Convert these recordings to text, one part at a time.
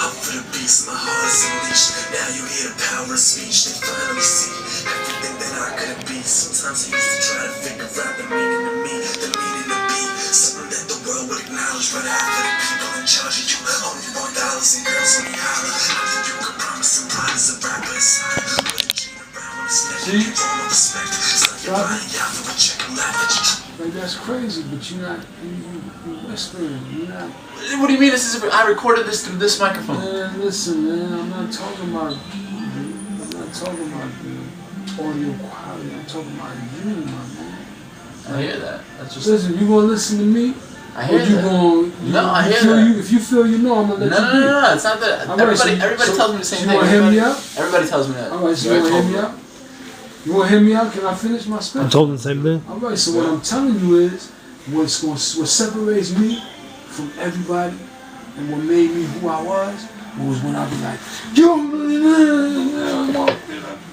Up for the beast, my heart is unleashed. Now you hear the power of speech. They finally see everything that I could be. Sometimes I used to try to figure out the meaning of me, the meaning of be. Something that the world would acknowledge, but half of the people in charge of you only want dollars and girls on the holler. How think you could promise some pride as a rapper inside? With a chain around his neck, you give all no respect. It's like you're buying out for a check and laugh at you. Like, that's crazy, but you're not, you whispering, you're not. What do you mean this is, I recorded this through this microphone? Man, listen, man, I'm not talking about the audio quality, I'm talking about you, my man. I hear that. That's just. Listen, you gonna listen to me? I hear that. No, I hear that. If you feel you know, I'm gonna let you be. No, it's not that. Everybody tells me the same thing. You wanna hear me out? Everybody tells me that. Alright, so you wanna hear me out? You wanna hear me out? Can I finish my speech? I'm told the same thing. Alright, so what I'm telling you is, what separates me from everybody and what made me who I was when I be like, yo,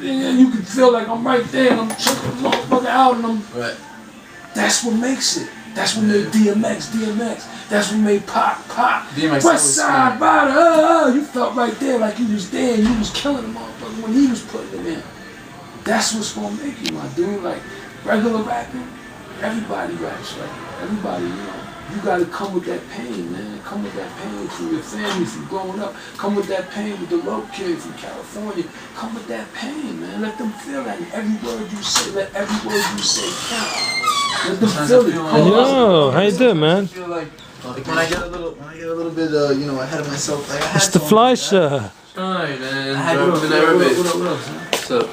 and you can feel like I'm right there and I'm checking the motherfucker out and I'm. Right. That's what makes it. That's what made DMX. That's what made Pop. DMX West Side Rider. You felt right there like you was there and you was killing the motherfucker when he was putting it in. That's what's gonna make you, my dude. Like regular rapping, everybody raps. Like everybody, you know, you gotta come with that pain, man. Come with that pain from your family, from growing up. Come with that pain with the low kid from California. Come with that pain, man. Let them feel that. And every word you say, let every word you say count. Let them feel it. Yo, how you doing, man? Like when I get a little bit, you know, ahead of myself. Like I had it's the Fleischer. Hi, man. I had Mitteler Rebbe2.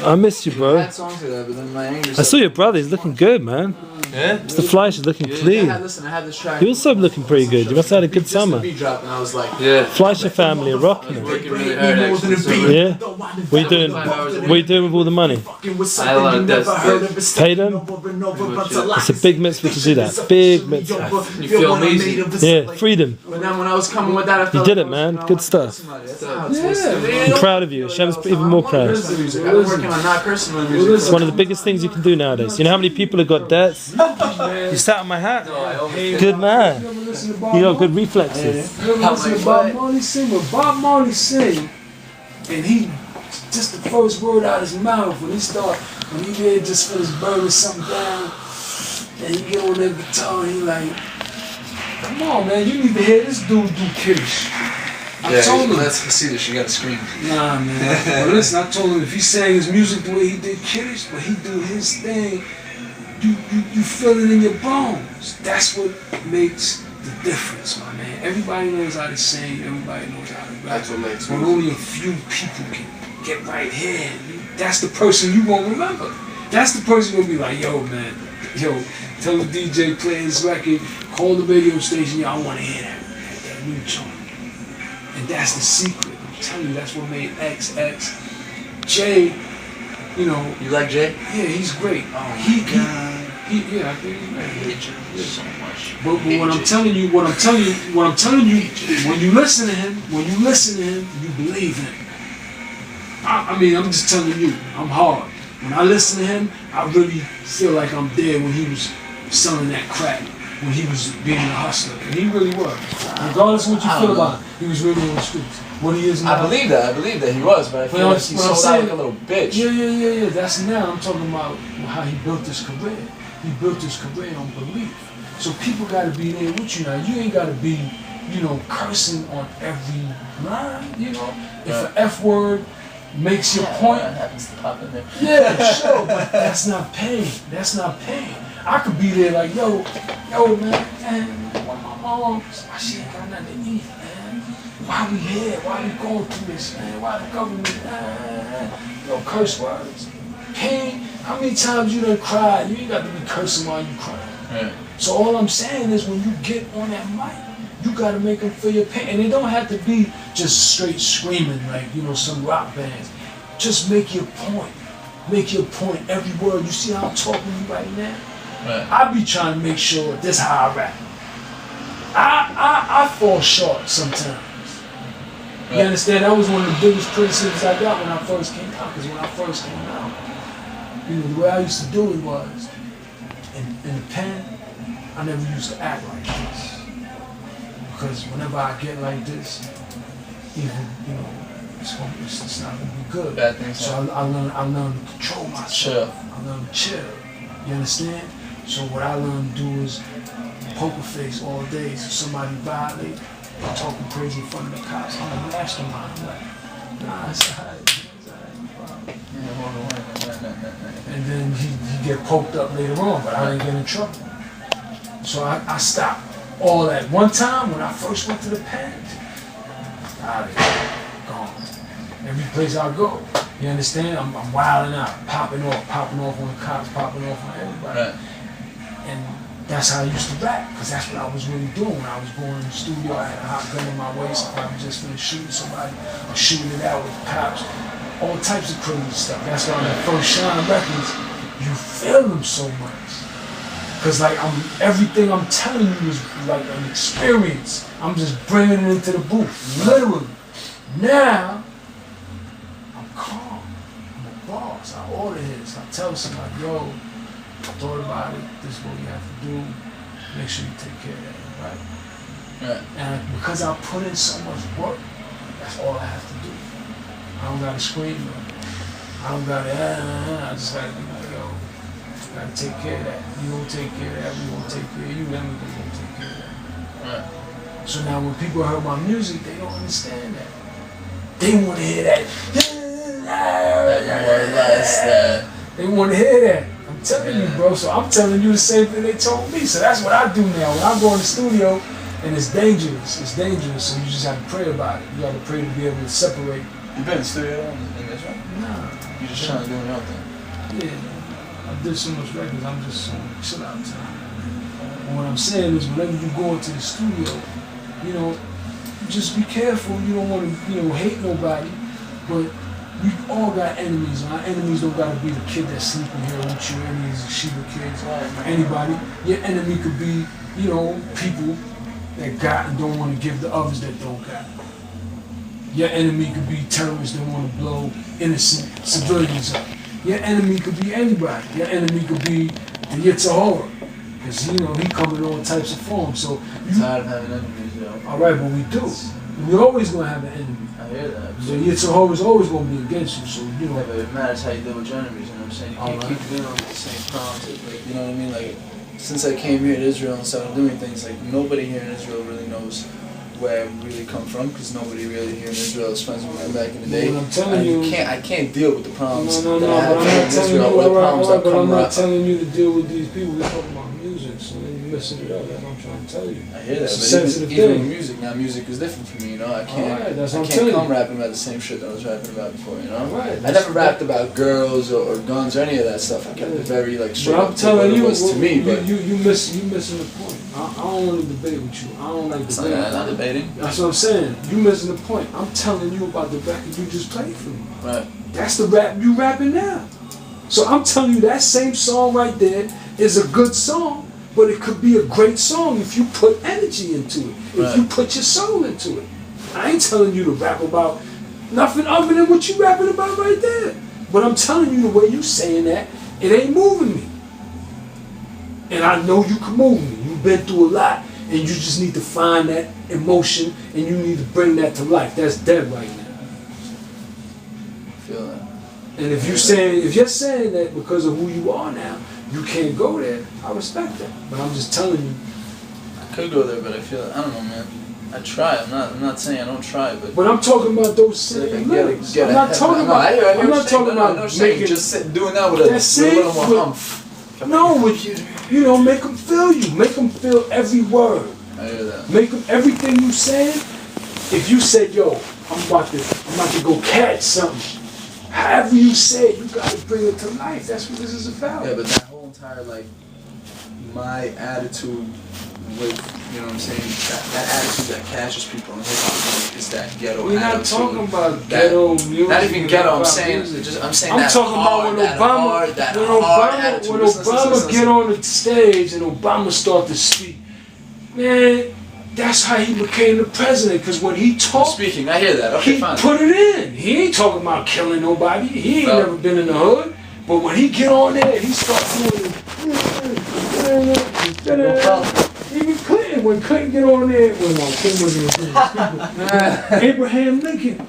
I miss you, bro. I saw your brother. He's looking good, man. Yeah? Mr. Fleischer's looking clean. Yeah, listen, I had this track. He also looking pretty good. You must have had a good summer. And I was like, yeah. Fleischer family are rocking it. Working really hard, actually. Yeah? What are you doing? What are you doing with all the money? I had a lot of debts. Pay them? It's a big mitzvah to do that. Big mitzvah. You feel amazing. Yeah, freedom. But then when I was coming with that, I felt you did it, man. Good stuff. I'm proud of you. Hashem's even more proud. I've been working on not cursing on music. It's one of the biggest things you can do nowadays. You know how many people have got debts? You sat on my hat. Good man. You got good reflexes. You ever listen to Bob Marley sing? When Bob Marley sing, and he, just the first word out of his mouth, when he did just finish burning something down, and he get on that guitar and he like, come on, man, you need to hear this dude do Kiddush. I told him. That's Chassidus, you gotta scream. Nah, man. Well, listen, I told him if he sang his music the way he did Kiddush, but he do his thing, you feel it in your bones. That's what makes the difference, my man. Everybody knows how to sing, everybody knows how to rap. That's what makes but only a few people can get right here. That's the person you won't remember. That's the person gonna be like, yo, man, yo, tell the DJ play his record, call the radio station, yo, I wanna hear that new joint. And that's the secret. I'm telling you, that's what made XX. Jay, you know. You like Jay? Yeah, he's great. Oh, yeah, I think he's great. I hate you so much. But what I'm telling you, when you listen to him, you believe him. I mean, I'm just telling you, I'm hard. When I listen to him, I really feel like I'm there when he was selling that crack, when he was being a hustler. And he really was. Regardless of what you feel about him, he was really on the streets. What he is now. I believe that he was, but I feel like he sold out like a little bitch. Yeah. That's now. I'm talking about how he built his career. He built his career on belief. So people got to be there with you now. You ain't got to be, you know, cursing on every line, you know. If an F word makes your point. That happens to pop in there. Yeah, sure, but that's not pain. That's not pain. I could be there like, yo, man, my mom, she ain't got nothing to eat, man. Why we here? Why we going through this, man? Why the government, yo, curse words. Pain, how many times you done cried? You ain't got to be cursing while you crying. Right. So all I'm saying is when you get on that mic, you got to make them feel your pain. And it don't have to be just straight screaming like, you know, some rock bands. Just make your point. Make your point every word. You see how I'm talking to you right now? Right. I be trying to make sure this how I rap. I fall short sometimes. You understand? That was one of the biggest criticisms I got when I first came out. Because when I first came out, you know, the way I used to do it was, in the pen, I never used to act like this. because whenever I get like this, even, you know, it's not gonna be good. Bad things so I learn to control myself. Chill. I learn to chill. You understand? So what I learn to do is poker face all day. So somebody violate, talking crazy in front of the cops. I'm a mastermind. I'm like, nah, it's alright. And then he get poked up later on, but I didn't get in trouble. So I stopped all that. One time when I first went to the pen, out of here, gone. Every place I go, you understand? I'm wilding out, popping off on the cops, popping off on everybody. Right. And that's how I used to rap, because that's what I was really doing. When I was going in the studio, I had a hot gun in my waist. If I was just finished shooting somebody, or shooting it out with cops, all types of crazy stuff. That's why on the first Shyne records, you feel them so much. Because like everything I'm telling you is like an experience. I'm just bringing it into the booth, literally. Now, I'm calm. I'm a boss. I order this. I tell somebody, yo, I thought about it. This is what we have to do. Make sure you take care of that, right? Right. And because I put in so much work, that's all I have to do. I don't gotta scream. I don't gotta, I just gotta be like, yo, gotta take care of that. You don't take care of that, we won't take care of you, then we gonna take care of that. Right. So now when people hear my music, they don't understand that. They wanna hear that. They wanna hear that. I'm telling you, bro. So I'm telling you the same thing they told me. So that's what I do now. When I go in the studio, and it's dangerous. It's dangerous. So you just have to pray about it. You have to pray to be able to separate. You been in the studio in this one? Nah. You just trying to do your own thing? Yeah. I did so much records. I'm just chill out time. And what I'm saying is, whenever you go into the studio, you know, just be careful. You don't want to, you know, hate nobody, but we all got enemies. And our enemies don't got to be the kid that's sleeping here with you. Enemies, Shiva kids, anybody. Your enemy could be, you know, people that got and don't want to give the others that don't got. Your enemy could be terrorists that want to blow innocent civilians up. Your enemy could be anybody. Your enemy could be the Yitzhahara. Because, you know, he come in all types of forms. So I'm tired of having enemies, yo. Alright, but we do. We're always going to have an enemy. I hear that. So Yitzhahara is always going to be against you. So, you know. Yeah, but it matters how you deal with your enemies, you know what I'm saying? You can't keep dealing with the same problems. Like, you know what I mean? Like, since I came here to Israel and started doing things, like nobody here in Israel really knows where I really come from, because nobody really here in Israel is friends with me back in the day. Well, I'm telling you, I can't deal with the problems but that I have I'm here in not telling Israel. you, but I'm not up. telling you to deal with these people. We're talking about music, so then you're messing it up. That's what I'm trying to tell you. I hear that, It's a but sensitive even thing. with music, now music is different for me, you know? I Alright, that's what I'm can't telling come you. rapping about the same shit that I was rapping about before, you know? Right, I never rapped about girls or guns or any of that stuff. I kept it very, like, straight But up I'm to telling what you, it was to me, but you missing the point. I don't want to debate with you. I don't like it's debating. not debating. That's what I'm saying. You missing the point. I'm telling you about the record you just played for me. Right. That's the rap you rapping now. So I'm telling you that same song right there is a good song, but it could be a great song if you put energy into it. If you put your soul into it. I ain't telling you to rap about nothing other than what you rapping about right there. But I'm telling you the way you saying that, it ain't moving me. And I know you can move me. You've been through a lot, and you just need to find that emotion, and you need to bring that to life. That's dead right now. I feel that. And if you're saying that because of who you are now, you can't go there, I respect that. But I'm just telling you. I could go there, but I feel, I don't know, man. I try. I'm not saying I don't try, but. But I'm talking about those same lyrics. I'm not talking about. I'm not talking about making. Just doing that with a little more humph. No, with you know, make them feel you. Make them feel every word. I hear that. Make them everything you saying. If you said, "Yo, I'm about to go catch something," however you say it, you got to bring it to life. That's what this is about. Yeah, but that whole entire my attitude with, you know what I'm saying, that attitude that catches people in hip hop is that ghetto We're not attitude. talking about ghetto music. Not even ghetto. I'm saying that talking hard, about when Obama get on the stage and Obama start to speak. Man, that's how he became the president. Because when he talked, speaking, I hear that. Okay, he fine. put it in. He ain't talking about killing nobody. He ain't never been in the hood. But when he get on there, he start doing it. No problem. Even Clinton saying, when couldn't get on there, well, no, Clinton wasn't a Abraham Lincoln.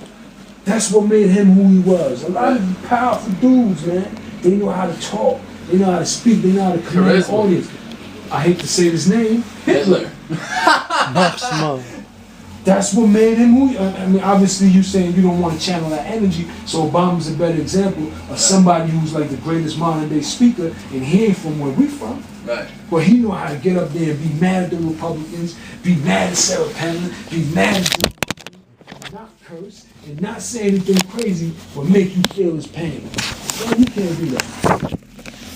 That's what made him who he was. A lot of powerful dudes, man. They know how to talk. They know how to speak. They know how to command the audience. I hate to say his name, Hitler. That's what made him who. I mean, obviously, you saying you don't want to channel that energy. So Obama's a better example of somebody who's like the greatest modern day speaker, and he ain't from where we from. Right. But he know how to get up there and be mad at the Republicans, be mad at Sarah Palin, be mad at them, not curse, and not say anything crazy, but make you feel his pain. Well, you can't do that.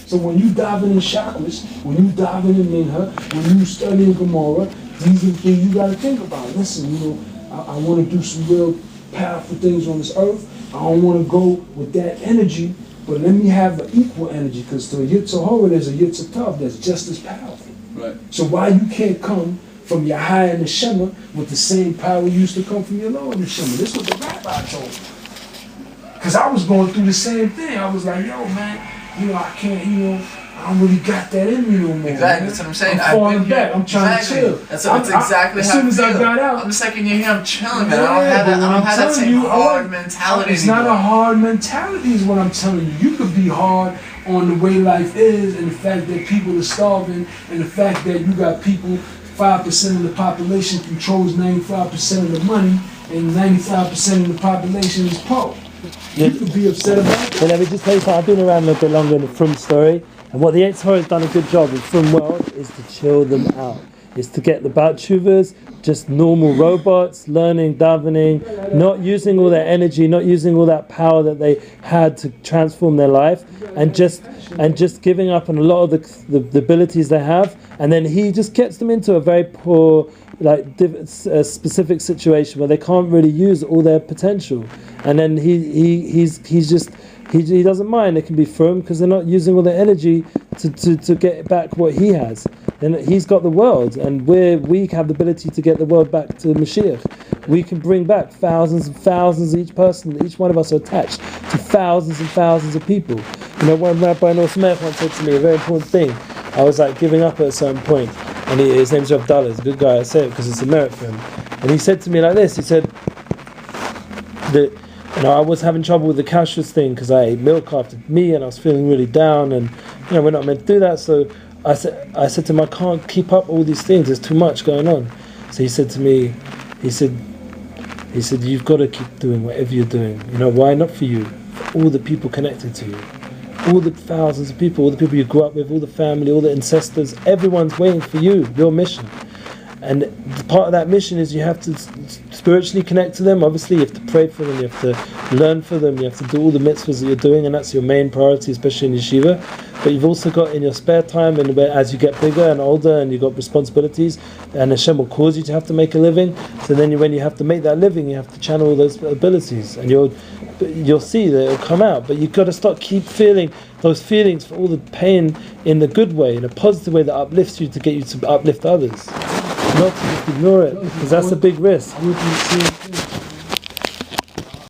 So when you diving in chakras, when you diving in Minha, when you studying Gemara, these are the things you gotta think about. Listen, you know, I want to do some real powerful things on this earth. I don't want to go with that energy, but let me have an equal energy, because to a Yitzhahara, there's a Yitzhatav that's just as powerful. Right. So why you can't come from your higher neshama with the same power you used to come from your lower neshama? This is what the rabbi told me. Because I was going through the same thing. I was like, yo, man, you know, I can't, you know, I don't really got that in me no more. Exactly, that's what I'm saying. I'm falling back. I'm trying to chill. That's exactly as how soon as I feel. got out. I'm the second year here, I'm chilling, man. I don't have that same hard mentality It's anymore. not a hard mentality is what I'm telling you. You could be hard on the way life is, and the fact that people are starving, and the fact that you got people, 5% of the population controls 95% of the money, and 95% of the population is poor. You could be upset about that. So let me just tell you something. I've been around a little bit longer in the Frum story, and what the Yitzhahara has done a good job in Frum world is to chill them out. Is to get the Baal Teshuvas, just normal robots, learning, davening, not using all their energy, not using all that power that they had to transform their life, and just giving up on a lot of the abilities they have, and then he just gets them into a very poor, specific situation where they can't really use all their potential, and then he doesn't mind. It can be firm because they're not using all their energy to get back what he has. And he's got the world, and we have the ability to get the world back to Mashiach. We can bring back thousands and thousands. Each one of us are attached to thousands and thousands of people. You know, one Rabbi Tzemach once said to me a very important thing. I was like giving up at a certain point, and his name's Rav Dalla. He's a good guy. I say it because it's a merit for him. And he said to me like this. He said that, you know, I was having trouble with the kashrus thing because I ate milk after me, and I was feeling really down, and you know, we're not meant to do that. So I said to him, I can't keep up all these things. There's too much going on. So he said to me, he said, you've got to keep doing whatever you're doing. You know, why? Not for you, for all the people connected to you, all the thousands of people, all the people you grew up with, all the family, all the ancestors. Everyone's waiting for you, your mission. And part of that mission is you have to spiritually connect to them. Obviously, you have to pray for them, you have to learn for them, you have to do all the mitzvahs that you're doing, and that's your main priority, especially in yeshiva. But you've also got in your spare time, and as you get bigger and older, and you've got responsibilities, and Hashem will cause you to have to make a living. So then, when you have to make that living, you have to channel all those abilities, and you'll see that it'll come out. But you've got to keep feeling those feelings for all the pain in the good way, in a positive way that uplifts you to get you to uplift others. Not to just ignore it, because that's a big risk. I went to see